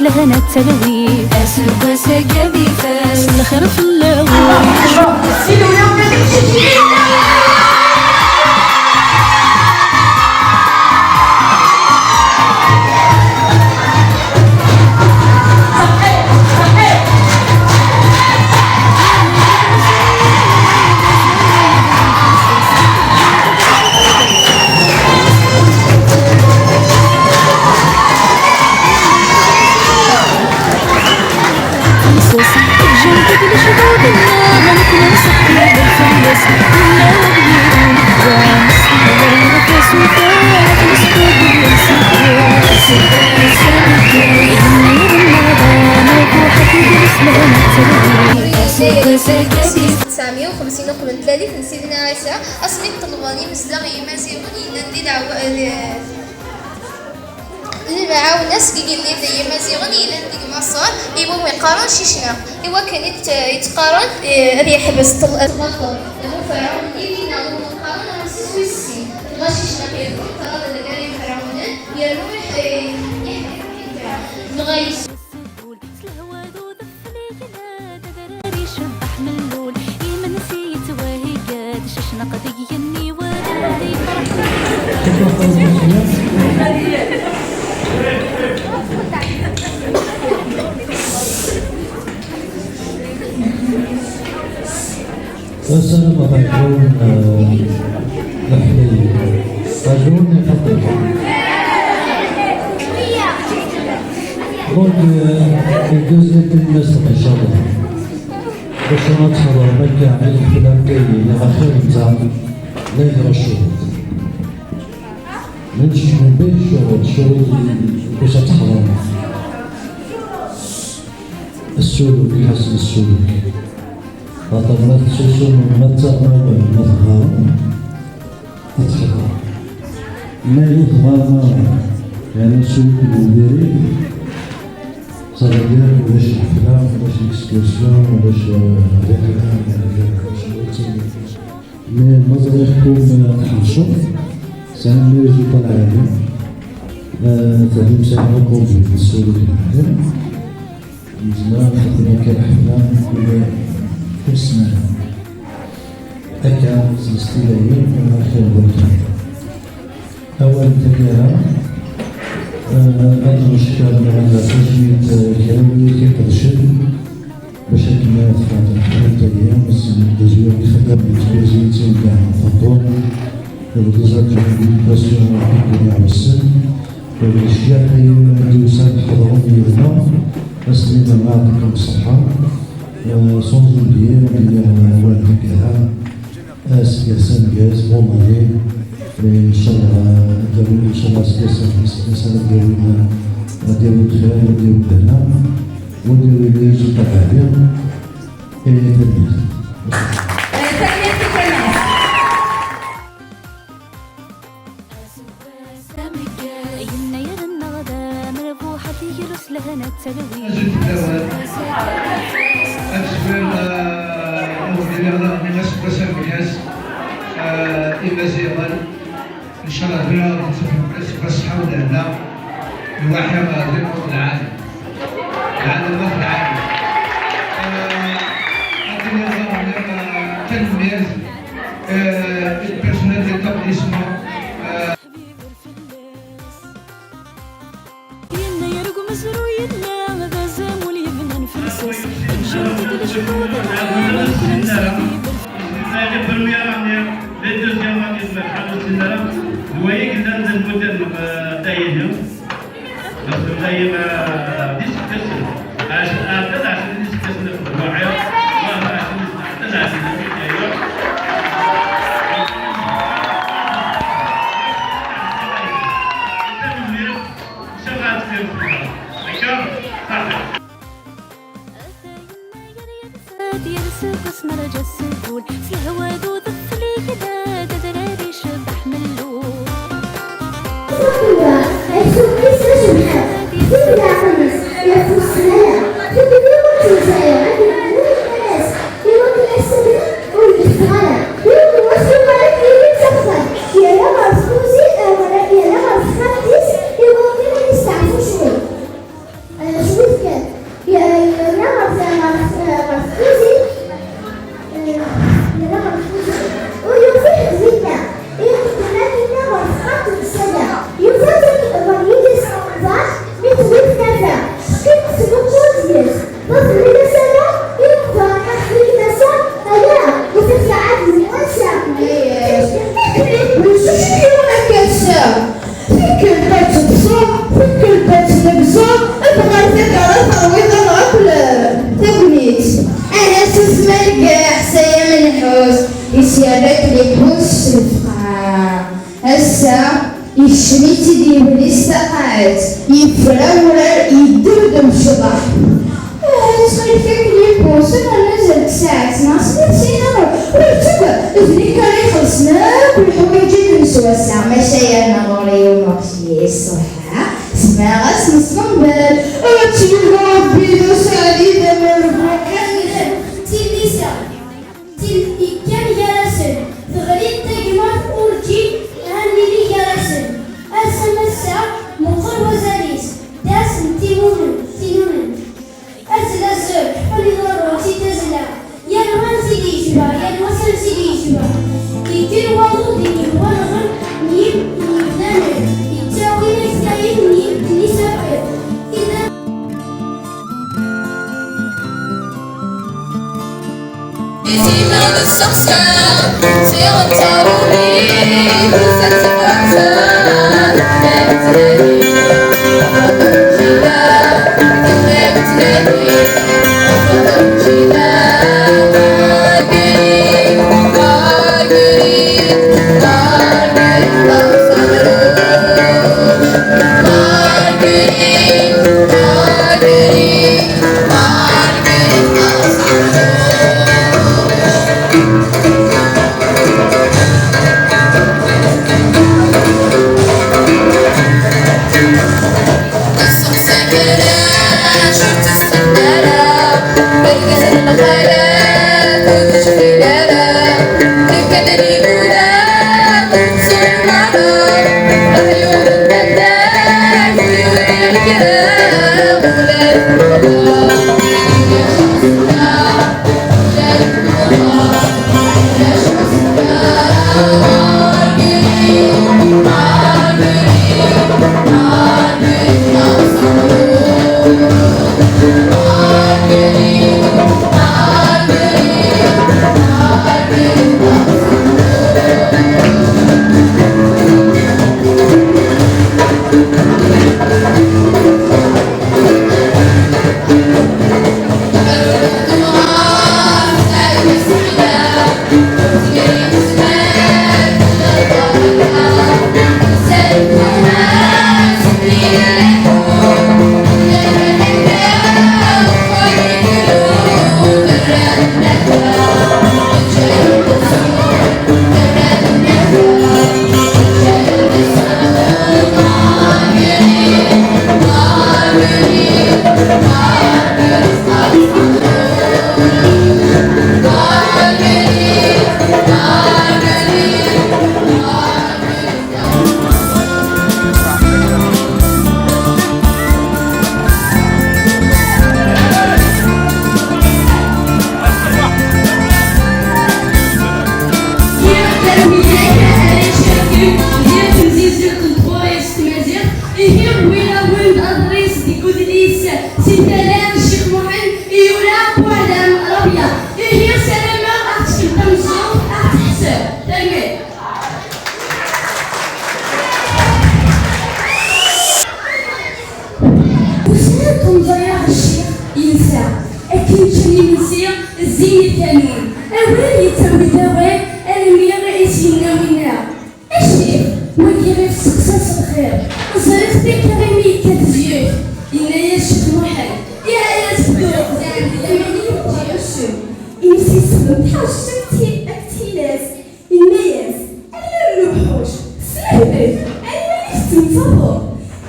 لهنا التلوي أسوق سقبي فاس الخير في اللوي قبل ثلاثة من سيدنا عيسى أصلي طلباني مزدغي ما زيغني ندي المعاون ناس قال لي دايما ما زيغني ندي مصر إيوا ما يقارن شيشنا إيوا كانت يتقارن ريح بس طلقة لما فرعون اللي نعلم نقارن نسيسي غاشيشنا كيفهم ترى دقاري فرعون يروح نغيس السلام عليكم أهلي أجروني فضل الجزء بالنسبة إن شاء الله باش نتصور مكة على الكلام ديالي لآخر نتاع ليلة الشروط من بين الشروط باش تحرم السلوك يحسن السلوك خاطر ما تسوسو ما تغرب ما تغرب تتحرم ما يتغرب يعني السلوك المديري صدقير باش الحفلة باش الاكسكورسيون باش رحلة مي المنظر يحكم تحرشو سان مي ريزولطا العالي تعليم ساعة كوفيد السلوك العالي مزيان خدمة كالحفلة كل سنة هكا سلسلة خير بركة أول تكيرا أنا نشكر على تجميد كروي كترشد بشكل ما يتفاعل الحفلة اليوم التزوير الخدم التوزيتين كاع الفطور وزارة الإدوكاسيون والتربية والسن والاشياء دوسات حضروا لنا أسلمنا يعطيكم الصحة sans oublier والدكها سياسة جاز بومالي إن شاء الله سياسة ديالنا نديرو الخير نديرو لنا ونديرو لي ريزولطا عالية إن شاء الله بلا بس حول لنا الواحد غير العالم الله العالم تنمية البيرسونيل ديتابليسمون Les deuxièmes qui se font vous voyez qu'ils ont un modèle taillé. Donc, vous avez une discussion. عشان discussion الوعي يشريت دي بالاستقاعات يفرور يدردم شبح تخيل فيك لي بوصل نزلت ساعة ناس نسينا ورتبه ذني كان يخلصنا بالحوايج نسوا الساعة مشايا نغوري وماكسي الصحة سمع غاس نصنبل تيلو بيدو سعيدة مربوكا تيليسا كان يراسل تغريد تجمع أورجي هاني لي يراسل أسمسا مقر وزاريس داس تينون أزلا الزر حولي ضرورة تزلا ينوان سيدي شبا ينوسل سيدي شبا يدير وضو ديني ونغن نيب نامر يتاوي نستعين نيب نسافر إذا Ici le sorcier, c'est un tarouli, c'est un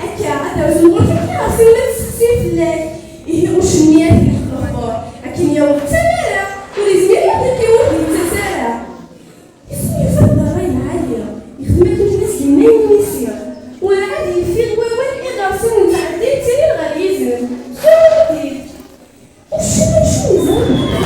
أكا عدا وزنور في الكلاس الأخبار لكن يوم التمارة ولازم يعطيك يوم التسارع اسمي يفضل راي العالية يخدمك الناس اللي ما يميسير والعادي في غواوات إغاصين متعدين تاني الغريزم شو بديت وشو نزال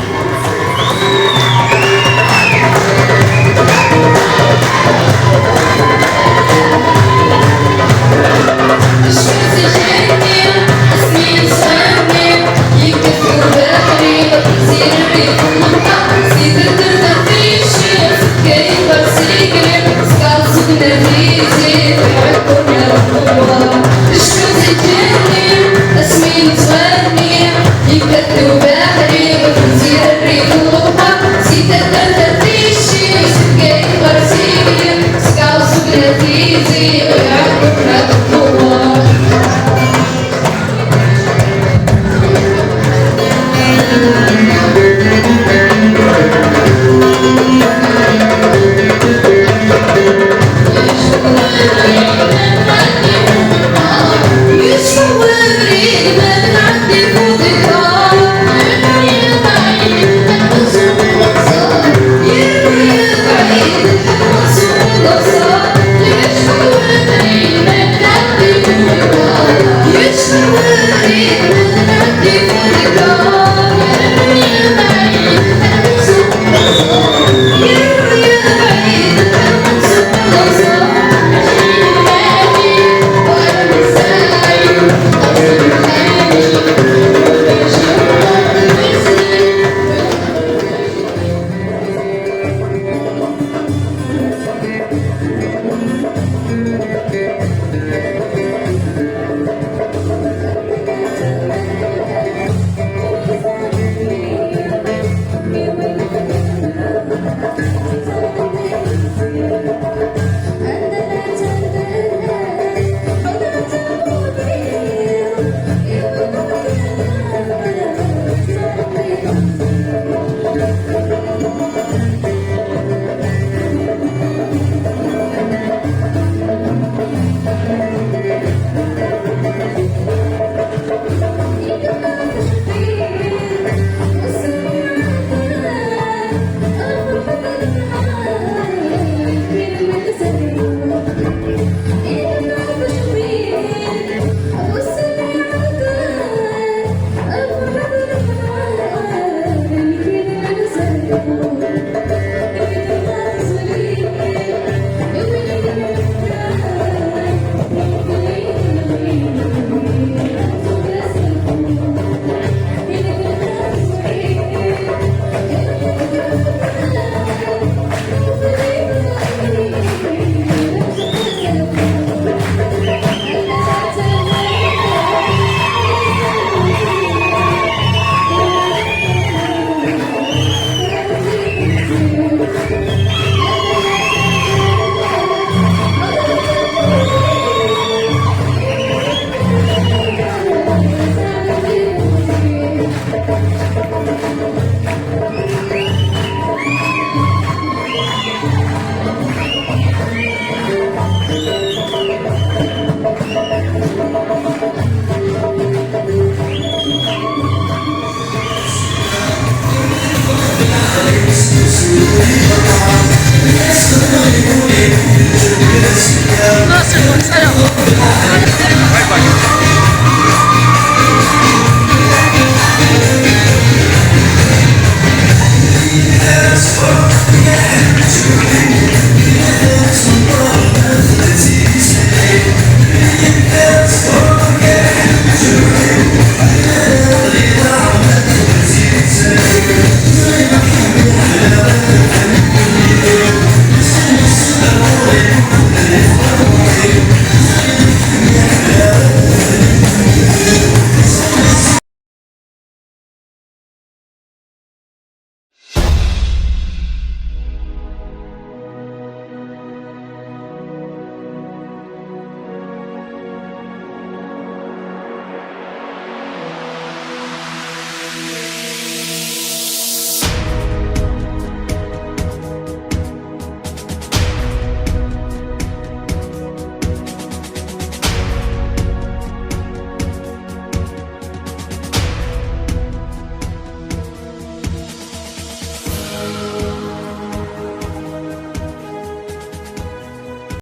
Let's